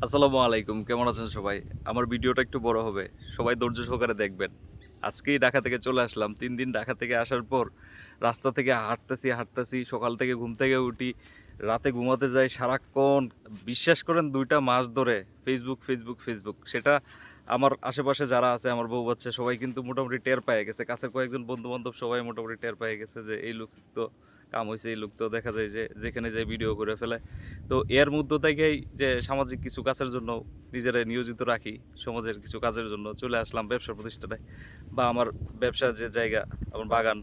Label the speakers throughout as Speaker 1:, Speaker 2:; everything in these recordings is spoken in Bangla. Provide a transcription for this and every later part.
Speaker 1: আসসালামু আলাইকুম, কেমন আছেন সবাই? আমার ভিডিওটা একটু বড় হবে, সবাই ধৈর্য সহকারে দেখবেন। আজকেই ঢাকা থেকে চলে আসলাম। 3 দিন ঢাকা থেকে আসার পর রাস্তা থেকে হাঁটতেছি, সকাল থেকে ঘুম থেকে উঠি, রাতে ঘুমাতে যাই সারাক্ষণ। বিশ্বাস করেন 2টা মাস ধরে ফেসবুক ফেসবুক ফেসবুক, সেটা আমার আশেপাশে যারা আছে, আমার বউ বাচ্চা সবাই কিন্তু মোটামুটি টের পেয়ে গেছে। কাছের কয়েকজন বন্ধু বান্ধব সবাই মোটামুটি টের পেয়ে গেছে যে এই লোক তো কাম হয়েছে, এই লোক তো দেখা যায় যে যেখানে যায় ভিডিও করে ফেলে। তো এর মধ্য থেকেই যে সামাজিক কিছু কাজের জন্য নিজেরা নিয়োজিত রাখি, সমাজের কিছু কাজের জন্য চলে আসলাম ব্যবসা প্রতিষ্ঠানে বা আমার ব্যবসার যে জায়গা, আমার বাগান,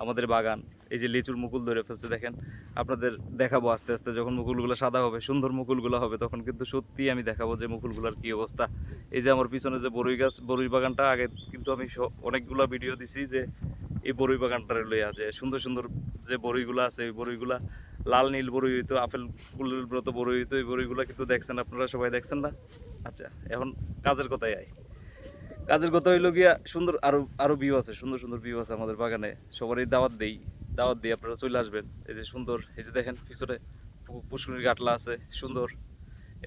Speaker 1: আমাদের বাগান। এই যে লিচুর মুকুল ধরে ফেলছে দেখেন, আপনাদের দেখাবো আস্তে আস্তে। যখন মুকুলগুলো সাদা হবে, সুন্দর মুকুলগুলো হবে, তখন কিন্তু সত্যি আমি দেখাবো যে মুকুলগুলোর কী অবস্থা। এই যে আমার পিছনে যে বরই গাছ, বরই বাগানটা, আগে কিন্তু আমি অনেকগুলো ভিডিও দিছি যে এই বরই বাগানটারে লইয়া যে সুন্দর সুন্দর যে বরইগুলো আছে, ওই বরইগুলা লাল নীল বরই হইতো, আপেল কুলের মতো বরই হইতো। এই বরইগুলো কিন্তু দেখছেন, আপনারা সবাই দেখছেন না? আচ্ছা, এখন কাজের কথাই আয়। কাজের কথা হইলো গিয়া, সুন্দর আরো আরো ভিউ আছে, সুন্দর সুন্দর ভিউ আছে আমাদের বাগানে। সবারই দাওয়াত দিই, আপনারা চলে আসবেন। এই যে সুন্দর, এই যে দেখেন পিছনে পুষ্করিণীর গাটলা আছে সুন্দর।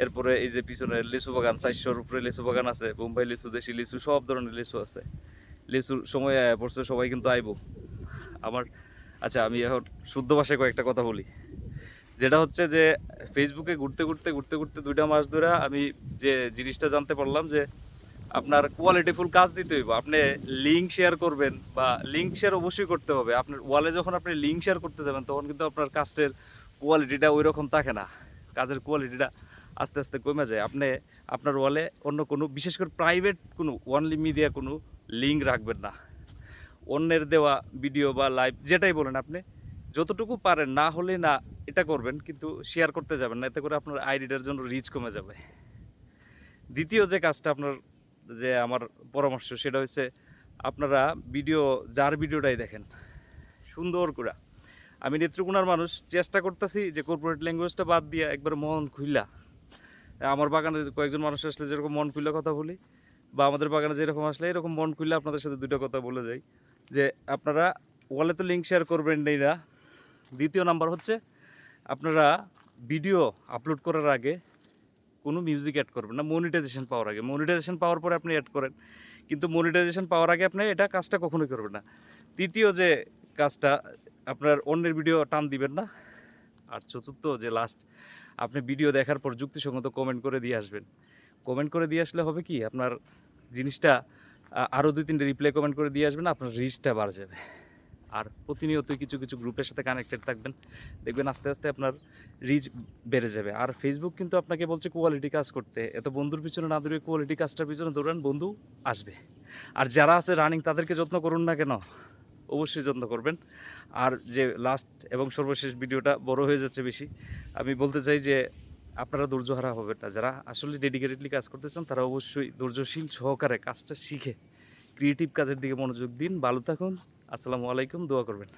Speaker 1: এরপরে এই যে পিছনে লিচু বাগান, 400-র উপরে লিচু বাগান আছে, বোম্বাই লিচু, দেশি লিচু, সব ধরনের লিচু আছে। লিচুর সময় আয়া পড়ছে, সবাই কিন্তু আইবো আমার। আচ্ছা, আমি এখন শুদ্ধ ভাষায় কয়েকটা কথা বলি। যেটা হচ্ছে যে ফেসবুকে ঘুরতে ঘুরতে 2টা মাস ধরে আমি যে জিনিসটা জানতে পারলাম যে আপনার কোয়ালিটিফুল কাজ দিতে হইব। আপনি লিঙ্ক শেয়ার করবেন, বা লিঙ্ক শেয়ার অবশ্যই করতে হবে। আপনার ওয়ালে যখন আপনি লিঙ্ক শেয়ার করতে যাবেন, তখন কিন্তু আপনার কাজের কোয়ালিটিটা ওই রকম থাকে না। কাজের কোয়ালিটিটা আস্তে আস্তে কমে যায়। আপনি আপনার ওয়ালে অন্য কোনো, বিশেষ করে প্রাইভেট কোনো, অনলি মিডিয়া কোনো লিঙ্ক রাখবেন না। অন্যের দেওয়া ভিডিও বা লাইভ যেটাই বলেন, আপনি যতটুকু পারেন, না হলে না এটা করবেন, কিন্তু শেয়ার করতে যাবেন না। এতে করে আপনার আইডিটার জন্য রিচ কমে যাবে। দ্বিতীয় যে কাজটা আপনার, যে আমার পরামর্শ, সেটা হচ্ছে আপনারা যার ভিডিওটাই দেখেন সুন্দর করে। আমি নেত্রকোনার মানুষ, চেষ্টা করতেছি যে কর্পোরেট ল্যাঙ্গুয়েজটা বাদ দিয়ে একবার মন খুইলা, আমার বাগানে কয়েকজন মানুষ আসলে যেরকম মন খুইলা কথা বলি, বা আমাদের বাগানে যেরকম আসলে এরকম মন খুইলা আপনাদের সাথে 2টা কথা বলে যাই। যে আপনারা ওয়ালে তো লিঙ্ক শেয়ার করবেন না। দ্বিতীয় নাম্বার হচ্ছে, আপনারা ভিডিও আপলোড করার আগে কোনো মিউজিক অ্যাড করবেন না, মনিটাইজেশন পাওয়ার আগে। মনিটাইজেশন পাওয়ার পরে আপনি অ্যাড করেন, কিন্তু মনিটাইজেশন পাওয়ার আগে আপনি এটা কাজটা কখনোই করবেন না। তৃতীয় যে কাজটা, আপনার অন্যের ভিডিও টান দিবেন না। আর চতুর্থ যে লাস্ট, আপনি ভিডিও দেখার পর যুক্তিসঙ্গত কমেন্ট করে দিয়ে আসবেন। কমেন্ট করে দিয়ে আসলে হবে কি, আপনার জিনিসটা আরও 2-3টে রিপ্লাই কমেন্ট করে দিয়ে আসবেন, আপনার রিচটা বাড়ে যাবে। আর প্রতিনিয়তই কিছু কিছু গ্রুপের সাথে কানেক্টেড থাকবেন, দেখবেন আস্তে আস্তে আপনার রিচ বেড়ে যাবে। আর ফেসবুক কিন্তু আপনাকে বলছে কোয়ালিটি কাজ করতে, এত বন্ধুর পিছনে না দৌড়ে কোয়ালিটি কাজটার পিছনে দৌড়ান, বন্ধু আসবে। আর যারা আছে রানিং, তাদেরকে যত্ন করুন না কেন, অবশ্যই যত্ন করবেন। আর যে লাস্ট এবং সর্বশেষ, ভিডিওটা বড় হয়ে যাচ্ছে বেশি, আমি বলতে চাই যে আপনারা ধৈর্য হারা হবেন না। যারা আসলে ডেডিকেটেডলি কাজ করতে চান, তারা অবশ্যই ধৈর্যশীল সহকারে কাজটা শিখে ক্রিয়েটিভ কাজের দিকে মনোযোগ দিন। ভালো থাকুন। আসসালামু আলাইকুম, দোয়া করবেন।